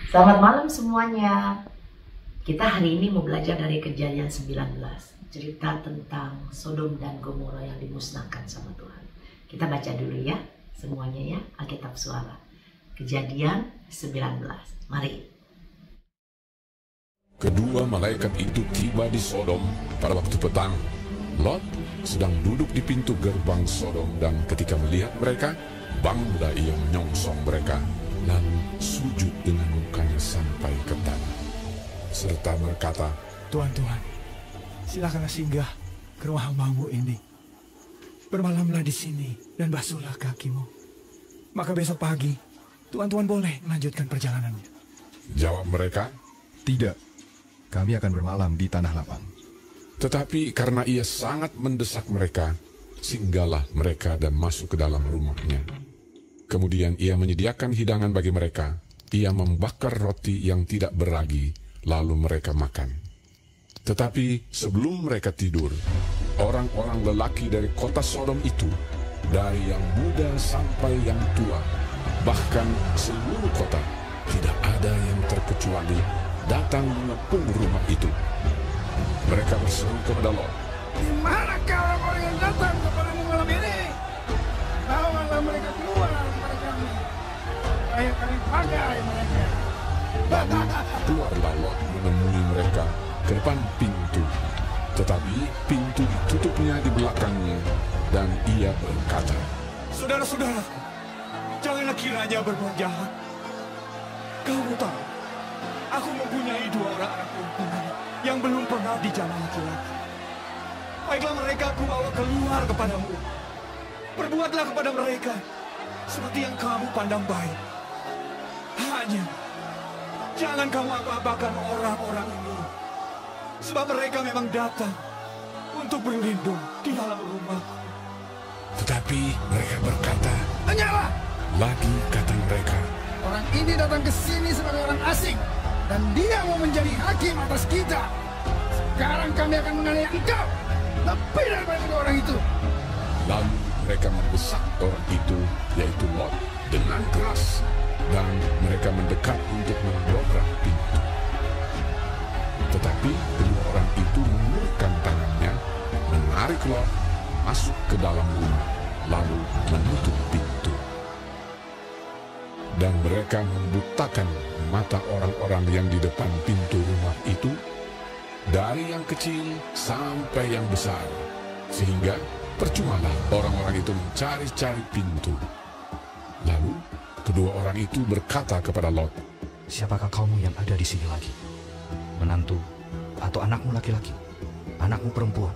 Selamat malam semuanya. Kita hari ini mau belajar dari Kejadian 19. Cerita tentang Sodom dan Gomora yang dimusnahkan sama Tuhan. Kita baca dulu ya semuanya ya, Alkitab Suara. Kejadian 19. Mari. Kedua malaikat itu tiba di Sodom pada waktu petang. Lot sedang duduk di pintu gerbang Sodom, dan ketika melihat mereka, bangga ia menyongsong mereka, lalu sujud dengan mukanya sampai ke tanah, serta berkata, Tuhan, silakanlah singgah ke rumah hamba-Mu ini. Bermalamlah di sini dan basuhlah kakimu. Maka besok pagi, Tuhan boleh melanjutkan perjalanannya. Jawab mereka, Tidak, kami akan bermalam di tanah lapang. tetapi karena ia sangat mendesak mereka, singgahlah mereka dan masuk ke dalam rumahnya. Kemudian ia menyediakan hidangan bagi mereka. Ia membakar roti yang tidak beragi, lalu mereka makan. Tetapi sebelum mereka tidur, orang-orang lelaki dari kota Sodom itu, dari yang muda sampai yang tua, bahkan seluruh kota, tidak ada yang terkecuali, datang mengepung rumah itu. Mereka berseru kepada Lot, Di manakah orang-orang yang datang kepadamu malam ini? Bawalah mereka keluar kepada kami, supaya kami pakai mereka. lalu keluarlah Lot menemui mereka ke depan pintu. Tetapi pintu ditutupnya di belakangnya, dan ia berkata, Saudara-saudaraku, janganlah kiranya berbuat jahat. Kamu tahu, aku mempunyai 2 orang anak perempuan yang belum pernah dijamah laki-laki. Baiklah mereka aku bawa keluar kepadamu. Perbuatlah kepada mereka seperti yang kamu pandang baik. Hanya jangan kamu apa-apakan orang-orang ini, sebab mereka memang datang untuk berlindung di dalam rumah. tetapi mereka berkata, Hanyalah lagi kata mereka, orang ini datang ke sini sebagai orang asing, dan dia mau menjadi hakim atas kita. Sekarang kami akan menganiaya engkau lebih daripada kedua orang itu. lalu mereka mendesak orang itu, yaitu Lot, dengan keras, dan mereka mendekat untuk mendobrak pintu. Tetapi kedua orang itu mengulurkan tangannya, menarik Lot masuk ke dalam rumah, lalu menutup pintu. Dan mereka membutakan mata orang-orang yang di depan pintu rumah itu, dari yang kecil sampai yang besar, sehingga percumalah orang-orang itu mencari-cari pintu. Lalu kedua orang itu berkata kepada Lot, Siapakah kamu yang ada di sini lagi? Menantu atau anakmu laki-laki? Anakmu perempuan?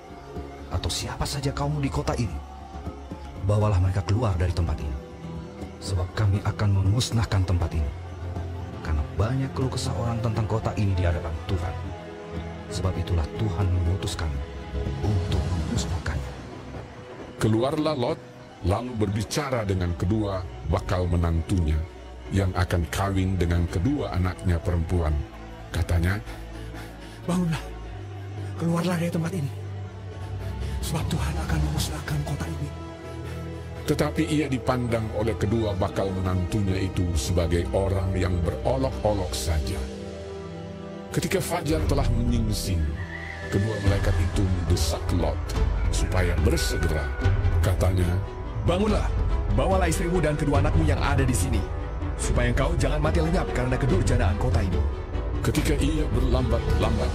Atau siapa saja kamu di kota ini? Bawalah mereka keluar dari tempat ini, sebab kami akan memusnahkan tempat ini. Karena banyak keluh kesah orang tentang kota ini di hadapan Tuhan. Sebab itulah Tuhan mengutus kami untuk memusnahkannya. keluarlah Lot, lalu berbicara dengan kedua bakal menantunya, yang akan kawin dengan kedua anaknya perempuan. Katanya, Bangunlah, keluarlah dari tempat ini, sebab Tuhan akan memusnahkan kota ini. tetapi ia dipandang oleh kedua bakal menantunya itu sebagai orang yang berolok-olok saja. Ketika fajar telah menyingsing, kedua malaikat itu mendesak Lot supaya bersegera. Katanya, Bangunlah, bawalah istrimu dan kedua anakmu yang ada di sini, supaya engkau jangan mati lenyap karena kedurjanaan kota ini. ketika ia berlambat-lambat,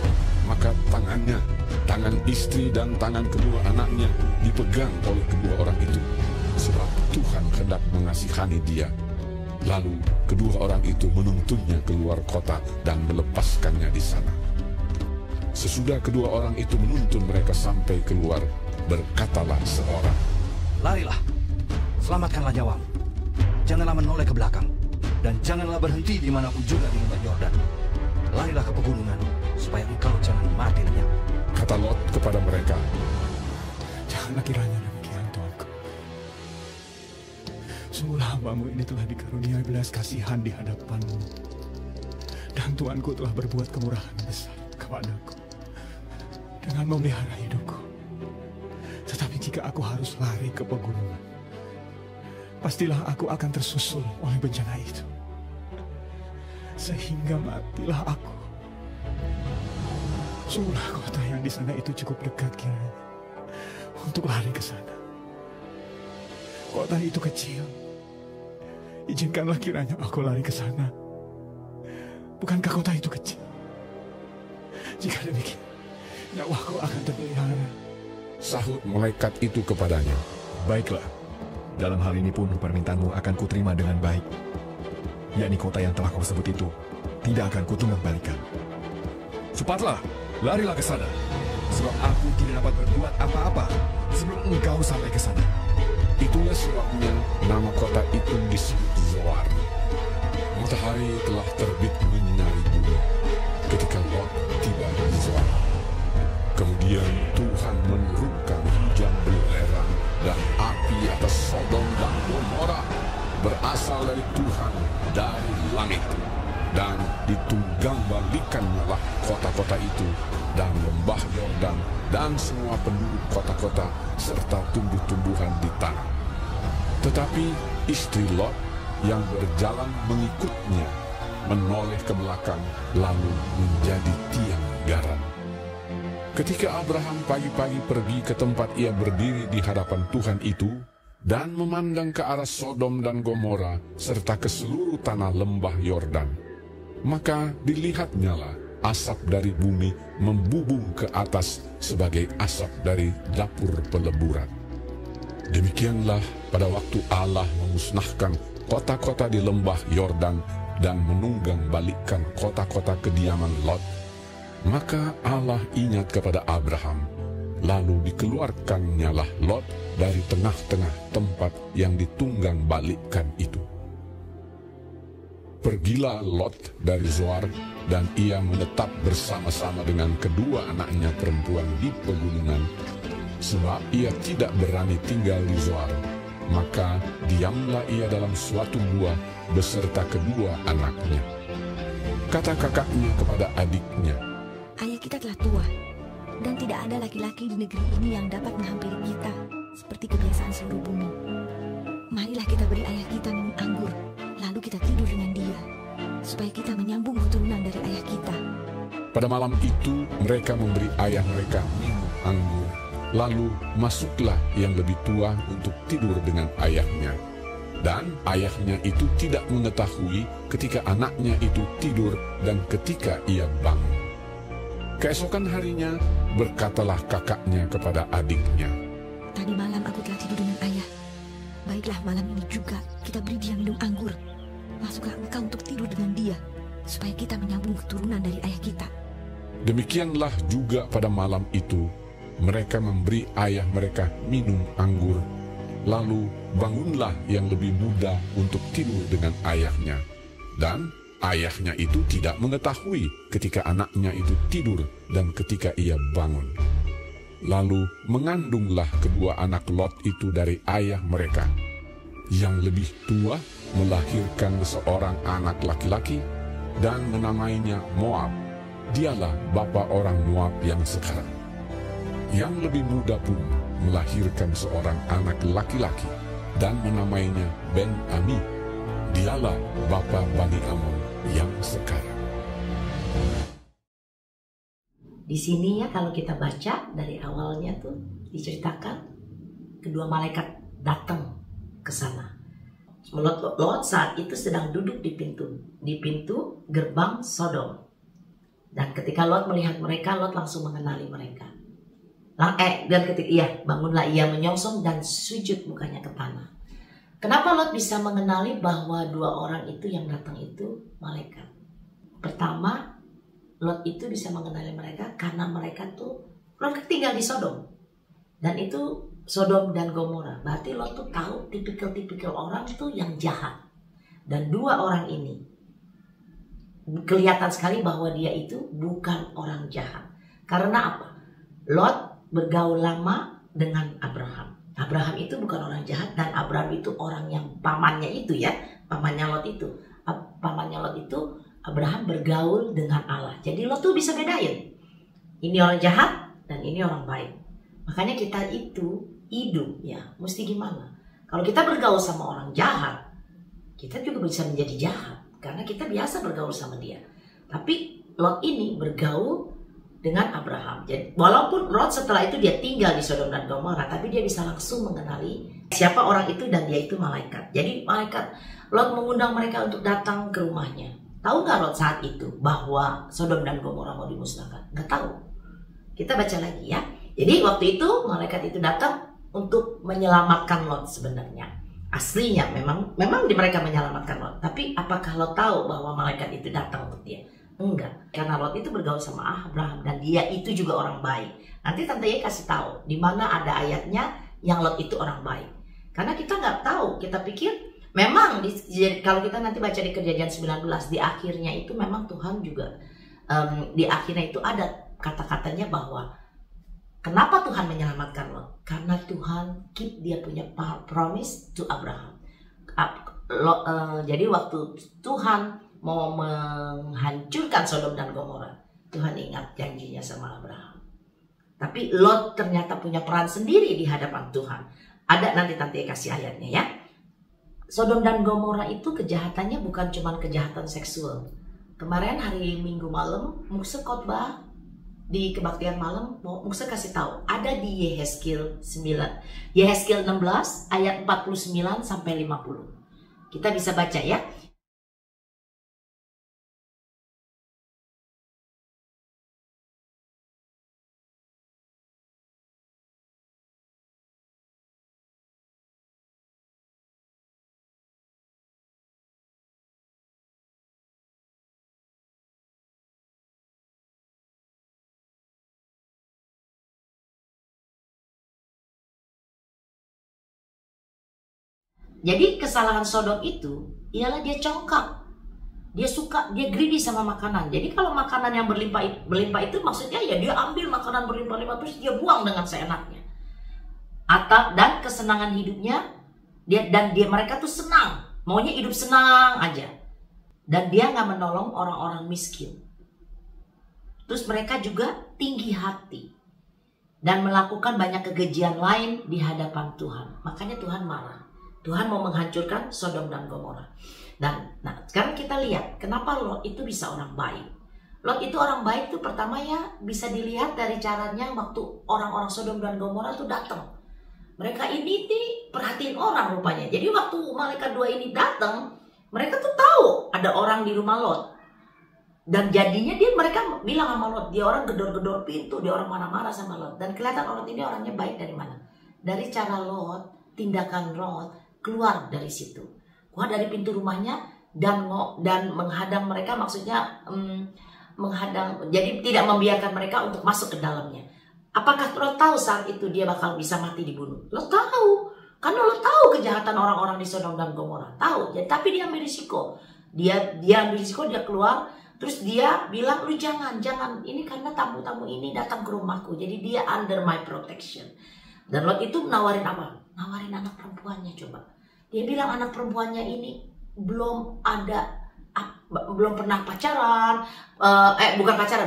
maka tangannya, tangan istri dan tangan kedua anaknya dipegang oleh kedua orang itu, sebab Tuhan hendak mengasihani dia. Lalu kedua orang itu menuntunnya keluar kota dan melepaskannya di sana. Sesudah kedua orang itu menuntun mereka sampai keluar, berkatalah seorang, Larilah, selamatkanlah nyawamu. Janganlah menoleh ke belakang, dan janganlah berhenti dimanapun juga di lembah Yordan. Larilah ke pegunungan, supaya engkau jangan mati lenyap. kata Lot kepada mereka, Janganlah kiranya demikian, Tuanku. Sungguhlah hamba-Mu ini telah dikaruniai belas kasihan di hadapan-Mu, dan Tuanku telah berbuat kemurahan besar kepadaku dengan memelihara hidupku. Tetapi jika aku harus lari ke pegunungan, pastilah aku akan tersusul oleh bencana itu. sehingga matilah aku. Sungguhlah kota yang di sana itu cukup dekat kiranya untuk lari ke sana. Kota itu kecil. Izinkanlah kiranya aku lari ke sana. Bukankah kota itu kecil? Jika demikian, nyawaku akan terpelihara. Sahut malaikat itu kepadanya. Baiklah, dalam hal ini pun permintaanmu akan kuterima dengan baik. Yakni kota yang telah kau sebut itu tidak akan kutunggang balikan. Cepatlah, larilah ke sana. Sebab aku tidak dapat berbuat apa-apa sebelum engkau sampai ke sana. Itulah sebabnya nama kota itu disebut Zoar. Matahari telah terbit menyinari bumi ketika Lot tiba di Zoar. Kemudian Tuhan menurunkan hujan belerang dan api atas Sodom dan Gomora berasal dari Tuhan dari langit. Dan ditunggangbalikannya lah kota-kota itu dan lembah Yordan dan semua penduduk kota-kota serta tumbuh-tumbuhan di tanah. Tetapi istri Lot yang berjalan mengikutnya menoleh ke belakang lalu menjadi tiang garam. Ketika Abraham pagi-pagi pergi ke tempat ia berdiri di hadapan Tuhan itu dan memandang ke arah Sodom dan Gomora serta ke seluruh tanah lembah Yordan, maka dilihatnyalah asap dari bumi membubung ke atas sebagai asap dari dapur peleburan. Demikianlah pada waktu Allah memusnahkan kota-kota di lembah Yordan dan menunggang balikkan kota-kota kediaman Lot, maka Allah ingat kepada Abraham, lalu dikeluarkannyalah Lot dari tengah-tengah tempat yang ditunggang balikkan itu. Pergilah Lot dari Zoar dan ia menetap bersama-sama dengan kedua anaknya perempuan di pegunungan, sebab ia tidak berani tinggal di Zoar. Maka diamlah ia dalam suatu gua beserta kedua anaknya. Kata kakaknya kepada adiknya, "Ayah kita telah tua, dan tidak ada laki-laki di negeri ini yang dapat menghampiri kita seperti kebiasaan seluruh bumi. Marilah kita beri ayah kita minum anggur, lalu kita tidur dengan dia, supaya kita menyambung keturunan dari ayah kita." Pada malam itu mereka memberi ayah mereka minum anggur. Lalu masuklah yang lebih tua untuk tidur dengan ayahnya. Dan ayahnya itu tidak mengetahui ketika anaknya itu tidur dan ketika ia bangun. Keesokan harinya berkatalah kakaknya kepada adiknya, "Tadi malam aku telah tidur dengan ayah. Baiklah, malam ini juga kita beri dia minum anggur. Masuklah engkau untuk tidur dengan dia, supaya kita menyambung keturunan dari ayah kita." Demikianlah juga pada malam itu mereka memberi ayah mereka minum anggur. Lalu bangunlah yang lebih muda untuk tidur dengan ayahnya. Dan ayahnya itu tidak mengetahui ketika anaknya itu tidur dan ketika ia bangun. Lalu mengandunglah kedua anak Lot itu dari ayah mereka. Yang lebih tua melahirkan seorang anak laki-laki dan menamainya Moab. Dialah bapa orang Moab yang sekarang. Yang lebih muda pun melahirkan seorang anak laki-laki dan menamainya Ben-Ami. Dialah bapa Bani Amon yang sekarang. Di sini ya kalau kita baca dari awalnya tuh diceritakan kedua malaikat datang ke sana. Lot saat itu sedang duduk di pintu gerbang Sodom. Dan ketika Lot melihat mereka, Lot langsung mengenali mereka. Dan ketika bangunlah ia menyongsong dan sujud mukanya ke tanah. Kenapa Lot bisa mengenali bahwa dua orang itu yang datang itu malaikat? Pertama, Lot itu bisa mengenali mereka karena mereka tinggal di Sodom. Dan itu Sodom dan Gomora. Berarti Lot tuh tahu tipikal orang tuh yang jahat. Dan dua orang ini kelihatan sekali bahwa dia itu bukan orang jahat. Karena apa? Lot bergaul lama dengan Abraham. Abraham itu bukan orang jahat dan Abraham itu orang yang pamannya itu ya, pamannya Lot itu. Pamannya Lot itu Abraham bergaul dengan Allah. Jadi Lot tuh bisa bedain. Ini orang jahat dan ini orang baik. Makanya kita itu hidup ya, mesti gimana? Kalau kita bergaul sama orang jahat, kita juga bisa menjadi jahat. karena kita biasa bergaul sama dia. Tapi Lot ini bergaul dengan Abraham. Jadi walaupun Lot setelah itu dia tinggal di Sodom dan Gomora, tapi dia bisa langsung mengenali siapa orang itu dan dia itu malaikat. Jadi malaikat Lot mengundang mereka untuk datang ke rumahnya. Tahu nggak Lot saat itu bahwa Sodom dan Gomora mau dimusnahkan? Nggak tahu. Kita baca lagi ya. Jadi waktu itu malaikat itu datang untuk menyelamatkan Lot sebenarnya. Aslinya memang mereka menyelamatkan Lot. Tapi apakah Lot tahu bahwa malaikat itu datang untuk dia? Enggak. Karena Lot itu bergaul sama Abraham dan dia itu juga orang baik. Nanti Tante Ye kasih tahu di mana ada ayatnya yang Lot itu orang baik. Karena kita nggak tahu. Kita pikir memang kalau kita nanti baca di Kejadian 19 di akhirnya itu memang Tuhan juga di akhirnya itu ada kata-katanya bahwa kenapa Tuhan menyelamatkan Lot? Karena Tuhan keep dia punya promise to Abraham. Jadi waktu Tuhan mau menghancurkan Sodom dan Gomora, Tuhan ingat janjinya sama Abraham. Tapi Lot ternyata punya peran sendiri di hadapan Tuhan. Ada nanti kasih ayatnya ya. Sodom dan Gomora itu kejahatannya bukan cuma kejahatan seksual. Kemarin hari Minggu malam Mukse khotbah di kebaktian malam, Mukse kasih tahu ada di Yehezkiel 16 ayat 49 sampai 50. Kita bisa baca ya. Jadi kesalahan Sodom itu ialah dia congkak. Dia greedy sama makanan. Jadi kalau makanan yang berlimpah itu maksudnya ya dia ambil makanan berlimpah-limpah terus dia buang dengan seenaknya. Dan kesenangan hidupnya mereka tuh senang, maunya hidup senang aja. Dan dia nggak menolong orang-orang miskin. Terus mereka juga tinggi hati dan melakukan banyak kekejian lain di hadapan Tuhan. Makanya Tuhan marah. Tuhan mau menghancurkan Sodom dan Gomora. Nah, sekarang kita lihat kenapa Lot itu bisa orang baik. Lot itu orang baik tuh pertama ya bisa dilihat dari caranya waktu orang-orang Sodom dan Gomora tuh datang. Mereka ini nih perhatiin orang rupanya. Jadi waktu malaikat dua ini datang, mereka tuh tahu ada orang di rumah Lot. Dan jadinya mereka bilang sama Lot, dia orang gedor-gedor pintu, dia orang marah-marah sama Lot. Dan kelihatan Lot ini orangnya baik dari mana? Dari cara Lot, tindakan Lot keluar dari situ, keluar dari pintu rumahnya dan menghadang mereka, maksudnya menghadang, jadi tidak membiarkan mereka untuk masuk ke dalamnya. Apakah Lot tahu saat itu dia bakal bisa mati dibunuh? Lot tahu, karena Lot tahu kejahatan orang-orang di Sodom dan Gomora, tahu. Jadi, tapi dia ambil risiko, dia ambil risiko, dia keluar, terus dia bilang lu jangan, ini karena tamu-tamu ini datang ke rumahku, jadi dia under my protection. Dan Lot itu nawarin apa? Nawarin anak perempuannya coba. Dia bilang anak perempuannya ini belum pernah pacaran,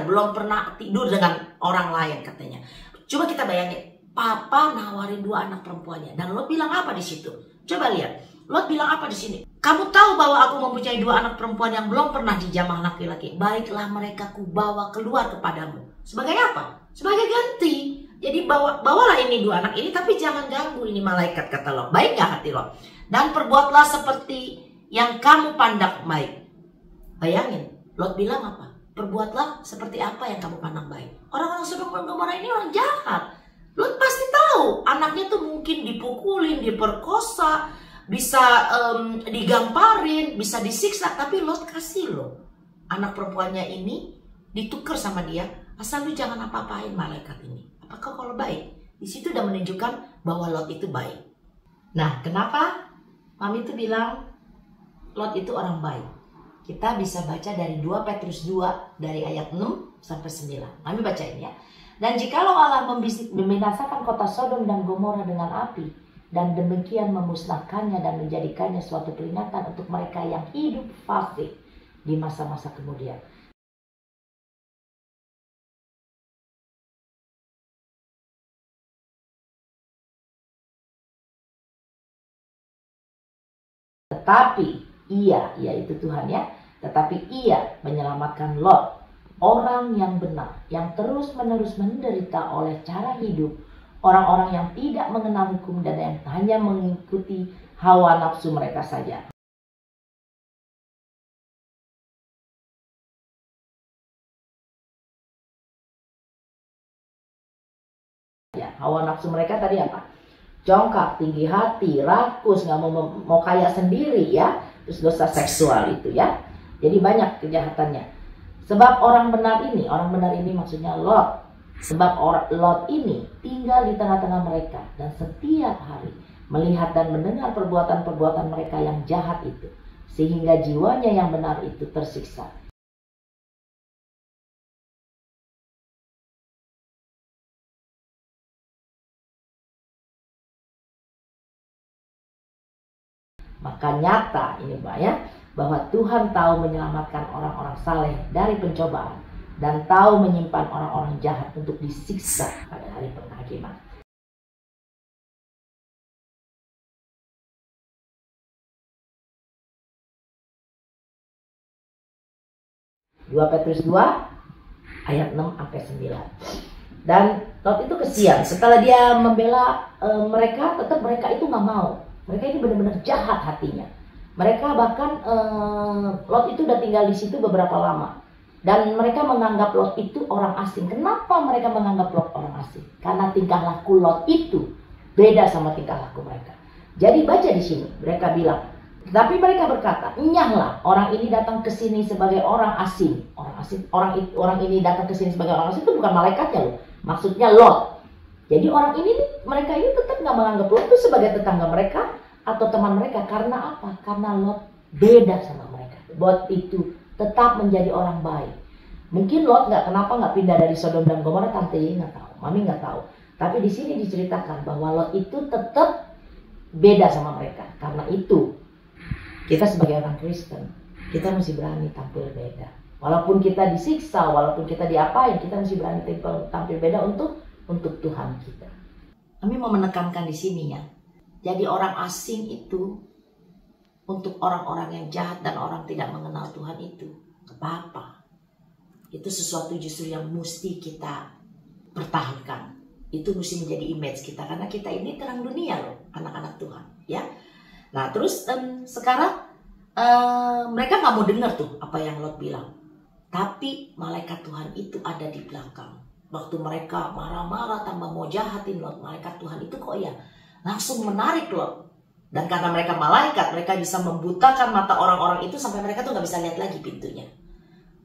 belum pernah tidur dengan orang lain katanya. Coba kita bayangin, papa nawarin dua anak perempuannya, dan Lot bilang apa di situ? Coba lihat, Lot bilang apa di sini? Kamu tahu bahwa aku mempunyai dua anak perempuan yang belum pernah dijamah laki-laki. Baiklah mereka kubawa keluar kepadamu. Sebagai apa? Sebagai ganti. Jadi bawalah ini dua anak ini, tapi jangan ganggu ini malaikat, kata Lot. Baik gak hati Lot? Dan perbuatlah seperti yang kamu pandang baik. Bayangin, Lot bilang apa? Perbuatlah seperti apa yang kamu pandang baik. Orang-orang Sodom dan Gomora ini orang jahat. Lot pasti tahu anaknya tuh mungkin dipukulin, diperkosa, bisa digamparin, bisa disiksa. Tapi Lot kasih loh anak perempuannya ini ditukar sama dia. Asal lu jangan apa-apain malaikat ini. Apakah kalau baik? Di situ udah menunjukkan bahwa Lot itu baik. Nah, kenapa Mami itu bilang Lot itu orang baik? Kita bisa baca dari 2 Petrus 2 dari ayat 6 sampai 9. Mami bacain ya. Dan jikalau Allah membinasakan kota Sodom dan Gomora dengan api, dan demikian memusnahkannya dan menjadikannya suatu peringatan untuk mereka yang hidup fasik di masa-masa kemudian. Tetapi ia, yaitu Tuhan ya, tetapi ia menyelamatkan Lot, orang yang benar, yang terus-menerus menderita oleh cara hidup orang-orang yang tidak mengenal hukum dan yang hanya mengikuti hawa nafsu mereka saja. Ya, hawa nafsu mereka tadi apa? Jongkak, tinggi hati, rakus, nggak mau kaya sendiri ya. Terus dosa seksual itu ya. Jadi banyak kejahatannya. Sebab orang benar ini maksudnya Lot. Sebab Lot ini tinggal di tengah-tengah mereka dan setiap hari melihat dan mendengar perbuatan-perbuatan mereka yang jahat itu, sehingga jiwanya yang benar itu tersiksa. Maka nyata ini Mbak ya, bahwa Tuhan tahu menyelamatkan orang-orang saleh dari pencobaan dan tahu menyimpan orang-orang jahat untuk disiksa pada hari penghakiman. Dua Petrus 2 ayat 6-9. Dan Lot itu kesian, setelah dia membela mereka, tetap mereka itu nggak mau. Mereka ini benar-benar jahat hatinya. Mereka bahkan Lot itu udah tinggal di situ beberapa lama. Dan mereka menganggap Lot itu orang asing. Kenapa mereka menganggap Lot orang asing? Karena tingkah laku Lot itu beda sama tingkah laku mereka. Jadi baca di sini, mereka bilang, tapi mereka berkata, "Enyahlah, orang ini datang ke sini sebagai orang asing." Orang ini datang ke sini sebagai orang asing itu bukan malaikatnya loh. Maksudnya Lot. Jadi mereka ini tetap nggak menganggap Lot itu sebagai tetangga mereka atau teman mereka. Karena apa? Karena Lot beda sama mereka. Lot itu tetap menjadi orang baik. Mungkin Lot kenapa nggak pindah dari Sodom dan Gomora, tante nggak tahu, mami nggak tahu. Tapi di sini diceritakan bahwa Lot itu tetap beda sama mereka. Karena itu kita sebagai orang Kristen, kita mesti berani tampil beda. Walaupun kita disiksa, walaupun kita diapain, kita mesti berani tampil beda untuk Tuhan kita. Kami mau menekankan di sini ya. Jadi orang asing itu untuk orang-orang yang jahat dan orang tidak mengenal Tuhan itu apa-apa. Itu sesuatu justru yang mesti kita pertahankan. Itu mesti menjadi image kita karena kita ini terang dunia loh, anak-anak Tuhan, ya. Nah, terus sekarang mereka nggak mau dengar tuh apa yang Lot bilang. Tapi malaikat Tuhan itu ada di belakang. Waktu mereka marah-marah tambah mau jahatin Lot, malaikat Tuhan itu kok ya langsung menarik Lot. Dan karena mereka malaikat, mereka bisa membutakan mata orang-orang itu sampai mereka tuh nggak bisa lihat lagi pintunya.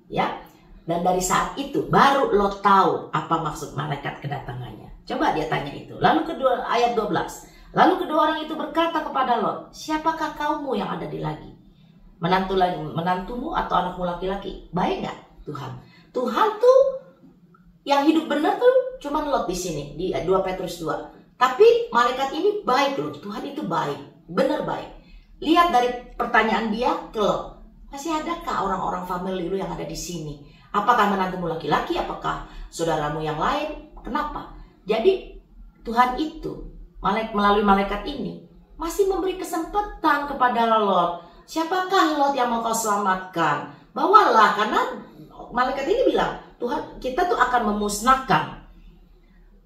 Ya. Dan dari saat itu baru Lot tahu apa maksud malaikat kedatangannya. Coba dia tanya itu. Lalu kedua ayat 12. Lalu kedua orang itu berkata kepada Lot, "Siapakah kaummu yang ada di lagi? Menantumu atau anakmu laki-laki? Baik nggak Tuhan?" Tuhan tuh yang hidup benar tuh cuman Lot di sini di 2 Petrus 2. Tapi malaikat ini baik loh. Tuhan itu baik, benar baik. Lihat dari pertanyaan dia ke Lot. Masih adakah orang-orang family lu yang ada di sini? Apakah menantumu laki-laki? Apakah saudaramu yang lain? Kenapa? Jadi Tuhan itu melalui malaikat ini masih memberi kesempatan kepada Lot. Siapakah Lot yang mau kau selamatkan? Bawalah, karena malaikat ini bilang, Tuhan, kita tuh akan memusnahkan.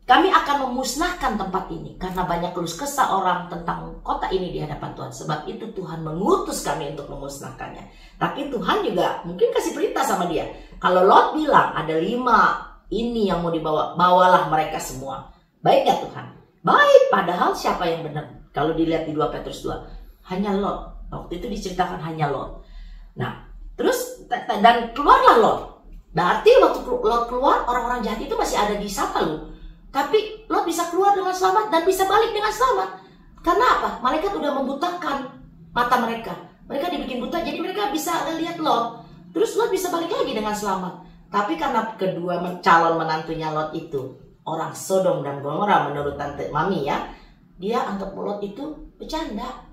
Kami akan memusnahkan tempat ini karena banyak keluh kesah orang tentang kota ini di hadapan Tuhan. Sebab itu Tuhan mengutus kami untuk memusnahkannya. Tapi Tuhan juga mungkin kasih perintah sama dia. Kalau Lot bilang ada 5 ini yang mau dibawa, bawalah mereka semua. Baik ya Tuhan? Baik, padahal siapa yang benar? Kalau dilihat di 2 Petrus 2, hanya Lot. Waktu itu diceritakan hanya Lot. Nah, terus dan keluarlah Lot. Berarti waktu Lot keluar, orang-orang jahat itu masih ada di sana loh. Tapi Lot bisa keluar dengan selamat dan bisa balik dengan selamat. Karena apa? Malaikat udah membutakan mata mereka. Mereka dibikin buta, jadi mereka bisa lihat Lot. Terus Lot bisa balik lagi dengan selamat. Tapi karena kedua calon menantunya Lot itu orang Sodom dan Gomora menurut tante mami ya, dia anggap Lot itu bercanda,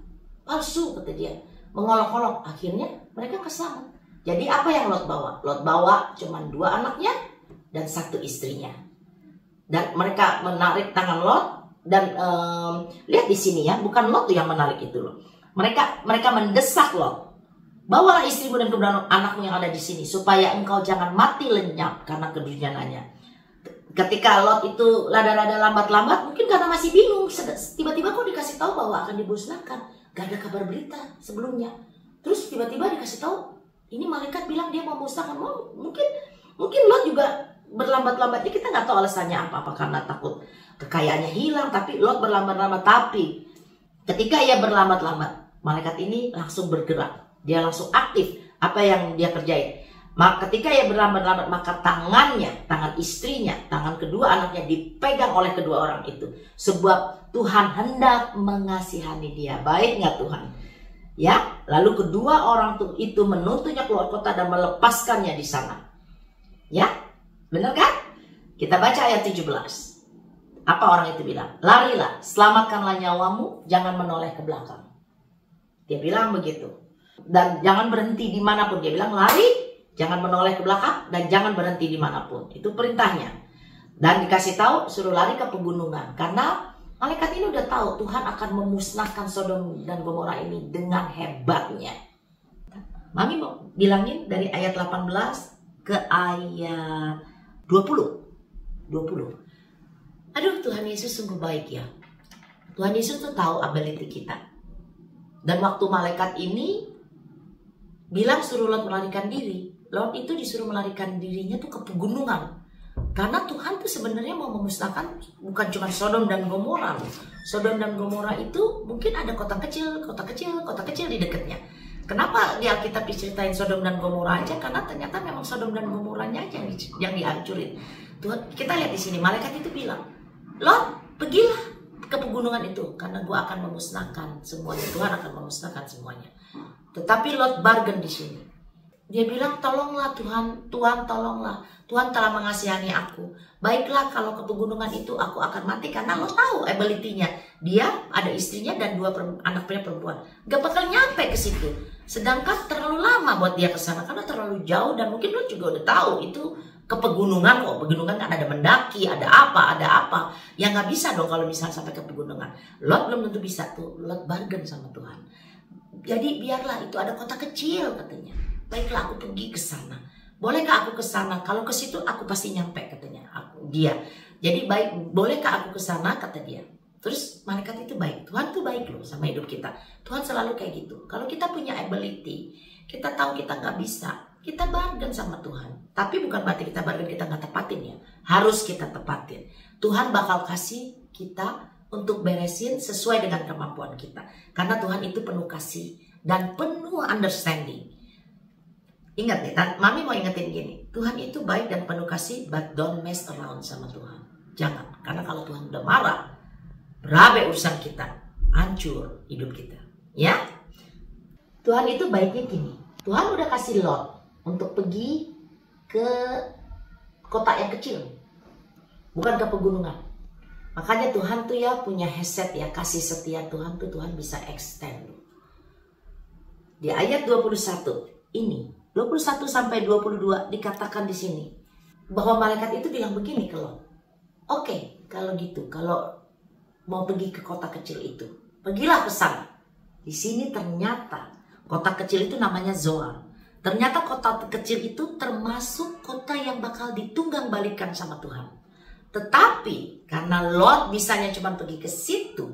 palsu kata dia, mengolok-olok. Akhirnya mereka keselamat. Jadi apa yang Lot bawa? Lot bawa cuma 2 anaknya dan 1 istrinya. Dan mereka menarik tangan Lot dan lihat di sini ya, bukan Lot yang menarik itu loh. Mereka mendesak Lot. bawalah istrimu dan kedua anakmu yang ada di sini, supaya engkau jangan mati lenyap karena kedurjananya. Ketika Lot itu rada-rada lambat-lambat, mungkin karena masih bingung, tiba-tiba kok dikasih tahu bahwa akan dimusnahkan, gak ada kabar berita sebelumnya. Terus tiba-tiba dikasih tahu, ini malaikat bilang dia mau musnahkan. Mungkin Lot juga berlambat-lambat. Ini kita nggak tahu alasannya apa karena takut kekayaannya hilang. Tapi Lot berlambat-lambat. Tapi ketika ia berlambat-lambat, malaikat ini langsung bergerak. Dia langsung aktif apa yang dia kerjain. Maka ketika ia berlambat-lambat, maka tangannya, tangan istrinya, tangan kedua anaknya dipegang oleh kedua orang itu. Sebab Tuhan hendak mengasihani dia. Baik nggak Tuhan? Ya, lalu kedua orang itu menuntunnya keluar kota dan melepaskannya di sana. Ya, benar kan? Kita baca ayat 17. Apa orang itu bilang? Larilah, selamatkanlah nyawamu, jangan menoleh ke belakang. Dia bilang begitu. Dan jangan berhenti dimanapun. Dia bilang lari, jangan menoleh ke belakang, dan jangan berhenti dimanapun. Itu perintahnya. Dan dikasih tahu, suruh lari ke pegunungan. Karena malaikat ini udah tahu Tuhan akan memusnahkan Sodom dan Gomora ini dengan hebatnya. Mami mau bilangin dari ayat 18 ke ayat 20. Aduh, Tuhan Yesus sungguh baik ya. Tuhan Yesus tuh tahu ability kita. Dan waktu malaikat ini bilang suruh Lot melarikan diri, Lot itu disuruh melarikan dirinya tuh ke pegunungan. Karena Tuhan tuh sebenarnya mau memusnahkan bukan cuma Sodom dan Gomora. Sodom dan Gomora itu mungkin ada kota kecil di dekatnya. Kenapa di Alkitab diceritain Sodom dan Gomora aja? Karena ternyata memang Sodom dan Gomoranya aja yang dihancurin. Tuhan, kita lihat di sini malaikat itu bilang, Lot, pergilah ke pegunungan itu karena gua akan memusnahkan semuanya. Tuhan akan memusnahkan semuanya. Tetapi Lot bargain di sini. Dia bilang, tolonglah Tuhan, tolonglah. Tuhan telah mengasihani aku. Baiklah kalau ke pegunungan itu aku akan mati. Karena lo tahu ability-nya. Dia ada istrinya dan dua anaknya perempuan. Gak bakal nyampe ke situ. Sedangkan terlalu lama buat dia ke sana. Karena terlalu jauh dan mungkin lo juga udah tahu itu ke pegunungan kok. Pegunungan kan ada mendaki, ada apa. Yang gak bisa dong kalau misalnya sampai ke pegunungan. Lot belum tentu bisa tuh. Lot bargain sama Tuhan. Jadi biarlah itu ada kota kecil katanya. Baiklah aku pergi ke sana. Bolehkah aku ke sana? Kalau ke situ aku pasti nyampe katanya. Dia. Jadi baik, bolehkah aku ke sana kata dia. Terus malaikat itu baik. Tuhan tuh baik loh sama hidup kita. Tuhan selalu kayak gitu. Kalau kita punya ability, kita tahu kita nggak bisa, kita bargain sama Tuhan. Tapi bukan berarti kita bargain kita nggak tepatin ya. Harus kita tepatin. Tuhan bakal kasih kita untuk beresin sesuai dengan kemampuan kita. Karena Tuhan itu penuh kasih dan penuh understanding. Ingat nih, Mami mau ingetin gini. Tuhan itu baik dan penuh kasih, but don't mess around sama Tuhan. Jangan, karena kalau Tuhan udah marah, berabe urusan kita, hancur hidup kita. Ya, Tuhan itu baiknya gini. Tuhan udah kasih Lot untuk pergi ke kota yang kecil, bukan ke pegunungan. Makanya Tuhan tuh ya punya headset ya, kasih setia Tuhan tuh Tuhan bisa extend. Di ayat 21 ini. 21 sampai 22 dikatakan di sini bahwa malaikat itu bilang begini ke Lot. Oke, kalau gitu, kalau mau pergi ke kota kecil itu, pergilah ke sana. Di sini ternyata kota kecil itu namanya Zoar. Ternyata kota kecil itu termasuk kota yang bakal ditunggang balikan sama Tuhan. Tetapi karena Lot bisanya cuma pergi ke situ,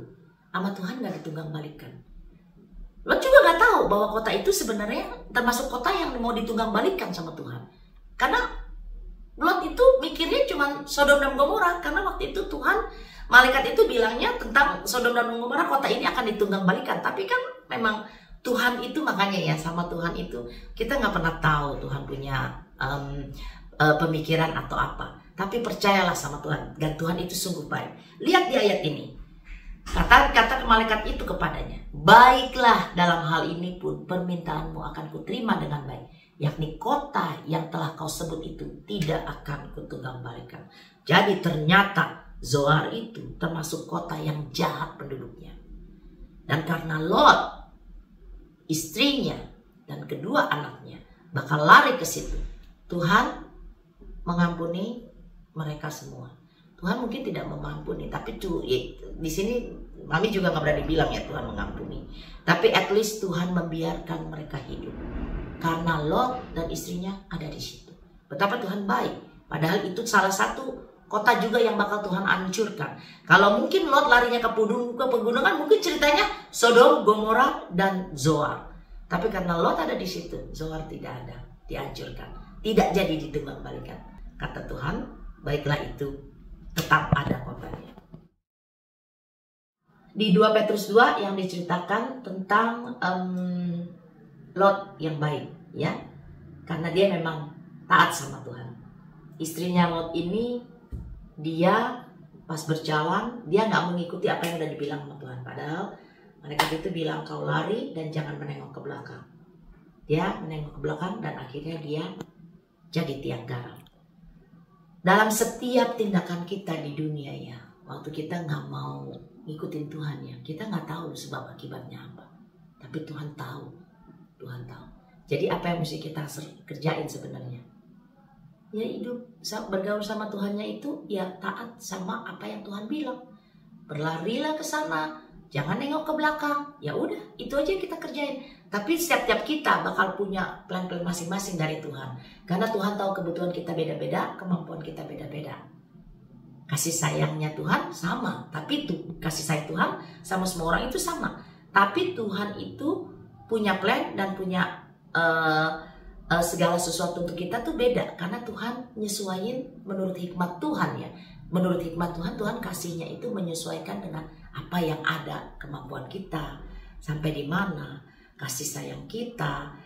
sama Tuhan gak ditunggang balikan. Lot juga gak tahu bahwa kota itu sebenarnya termasuk kota yang mau ditunggang balikan sama Tuhan. Karena Lot itu mikirnya cuma Sodom dan Gomora. Karena waktu itu Tuhan, malaikat itu bilangnya tentang Sodom dan Gomora, kota ini akan ditunggang balikan. Tapi kan memang Tuhan itu, makanya ya sama Tuhan itu kita gak pernah tahu Tuhan punya pemikiran atau apa. Tapi percayalah sama Tuhan. Dan Tuhan itu sungguh baik. Lihat di ayat ini. Kata malaikat itu kepadanya, baiklah dalam hal ini pun permintaanmu akan kuterima dengan baik. Yakni kota yang telah kau sebut itu tidak akan kutunggang balikan. Jadi ternyata Zoar itu termasuk kota yang jahat penduduknya. Dan karena Lot, istrinya dan kedua anaknya bakal lari ke situ, Tuhan mengampuni mereka semua. Tuhan mungkin tidak mengampuni, tapi di sini Mami juga nggak berani bilang ya Tuhan mengampuni. Tapi at least Tuhan membiarkan mereka hidup. Karena Lot dan istrinya ada di situ. Betapa Tuhan baik. Padahal itu salah satu kota juga yang bakal Tuhan hancurkan. Kalau mungkin Lot larinya ke pegunungan, mungkin ceritanya Sodom, Gomora, dan Zoar. Tapi karena Lot ada di situ, Zoar tidak ada, dihancurkan. Tidak jadi ditembak-balikan. Kata Tuhan, baiklah itu, tetap ada kotanya. Di 2 Petrus 2 yang diceritakan tentang Lot yang baik, ya. Karena dia memang taat sama Tuhan. Istrinya Lot ini, dia pas berjalan, dia nggak mengikuti apa yang udah dibilang sama Tuhan. Padahal mereka itu bilang kau lari dan jangan menengok ke belakang. Dia menengok ke belakang dan akhirnya dia jadi tiang garam. Dalam setiap tindakan kita di dunia ya, waktu kita nggak mau ngikutin Tuhan ya, kita nggak tahu sebab akibatnya apa. Tapi Tuhan tahu, Tuhan tahu. Jadi apa yang mesti kita kerjain sebenarnya? Ya hidup bergaul sama Tuhannya itu ya taat sama apa yang Tuhan bilang. Berlarilah ke sana, jangan nengok ke belakang. Ya udah, itu aja yang kita kerjain. Tapi setiap kita bakal punya plan-plan masing-masing dari Tuhan. Karena Tuhan tahu kebutuhan kita beda-beda, kemampuan kita beda-beda. Kasih sayangnya Tuhan sama, tapi kasih sayang Tuhan sama semua orang itu sama. Tapi Tuhan itu punya plan dan punya segala sesuatu untuk kita tuh beda. Karena Tuhan nyesuaiin menurut hikmat Tuhan ya. Menurut hikmat Tuhan, Tuhan kasihnya itu menyesuaikan dengan apa yang ada, kemampuan kita, sampai di mana, kasih sayang kita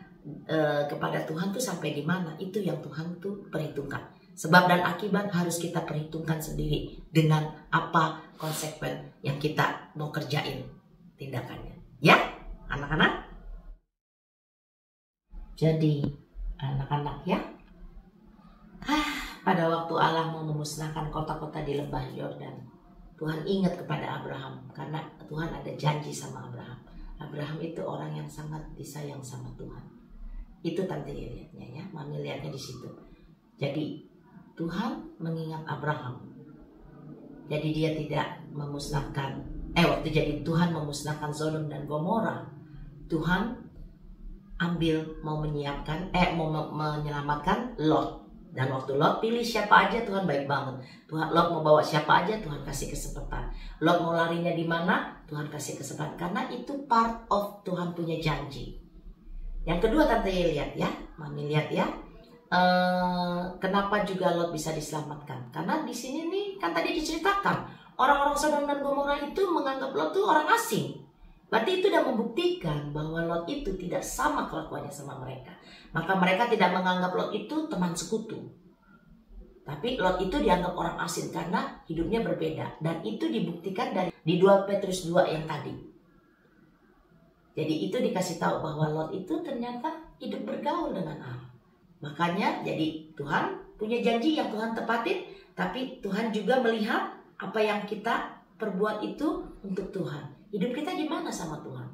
kepada Tuhan tuh sampai di mana, itu yang Tuhan tuh perhitungkan. Sebab dan akibat harus kita perhitungkan sendiri dengan apa konsekuen yang kita mau kerjain tindakannya. Ya, anak-anak? Jadi, anak-anak ya, pada waktu Allah mau memusnahkan kota-kota di lembah Yordan, Tuhan ingat kepada Abraham karena Tuhan ada janji sama Abraham. Abraham itu orang yang sangat disayang sama Tuhan. Itu Tante lihatnya ya, Mami lihatnya di situ. Jadi Tuhan mengingat Abraham. Jadi dia tidak memusnahkan, waktu jadi Tuhan memusnahkan Sodom dan Gomora, Tuhan mau menyiapkan, mau menyelamatkan Lot. Dan waktu Lot pilih siapa aja, Tuhan baik banget. Lot mau bawa siapa aja, Tuhan kasih kesempatan. Lot mau larinya di mana, Tuhan kasih kesempatan. Karena itu part of Tuhan punya janji. Yang kedua Tante lihat ya, Mami lihat ya. Kenapa juga Lot bisa diselamatkan? Karena di sini nih kan tadi diceritakan orang-orang Sodom dan Gomora itu menganggap Lot tuh orang asing. Berarti itu sudah membuktikan bahwa Lot itu tidak sama kelakuannya sama mereka. Maka mereka tidak menganggap Lot itu teman sekutu. Tapi Lot itu dianggap orang asing karena hidupnya berbeda. Dan itu dibuktikan di 2 Petrus 2 yang tadi. Jadi itu dikasih tahu bahwa Lot itu ternyata hidup bergaul dengan Allah. Makanya jadi Tuhan punya janji yang Tuhan tepatin. Tapi Tuhan juga melihat apa yang kita perbuat itu untuk Tuhan. Hidup kita gimana sama Tuhan?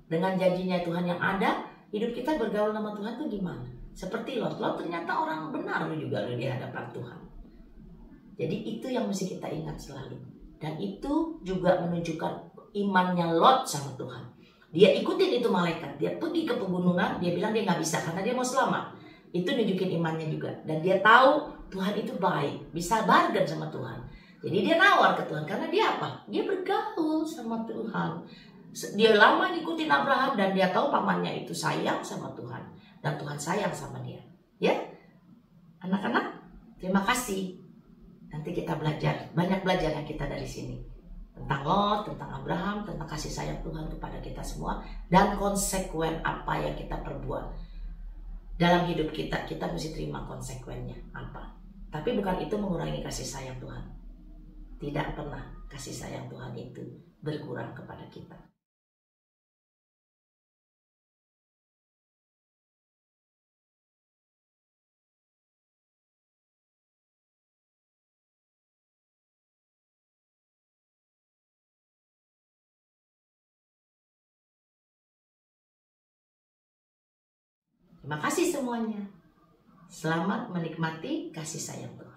Dengan janjinya Tuhan yang ada, hidup kita bergaul sama Tuhan tuh gimana? Seperti Lot ternyata orang benar juga di hadapan Tuhan. Jadi itu yang mesti kita ingat selalu. Dan itu juga menunjukkan imannya Lot sama Tuhan. Dia ikutin itu malaikat. Dia pergi ke pegunungan, dia bilang dia gak bisa karena dia mau selamat. Itu nunjukin imannya juga. Dan dia tahu Tuhan itu baik, bisa bargain sama Tuhan. Jadi dia nawar ke Tuhan karena dia apa? Dia bergaul sama Tuhan. Dia lama ngikutin Abraham dan dia tahu pamannya itu sayang sama Tuhan. Dan Tuhan sayang sama dia. Ya, anak-anak, terima kasih. Nanti kita belajar, banyak belajar yang kita dari sini. Tentang Lot, tentang Abraham, tentang kasih sayang Tuhan kepada kita semua. Dan konsekuen apa yang kita perbuat. Dalam hidup kita mesti terima konsekuennya apa. Tapi bukan itu mengurangi kasih sayang Tuhan. Tidak pernah kasih sayang Tuhan itu berkurang kepada kita. Terima kasih semuanya. Selamat menikmati kasih sayang Tuhan.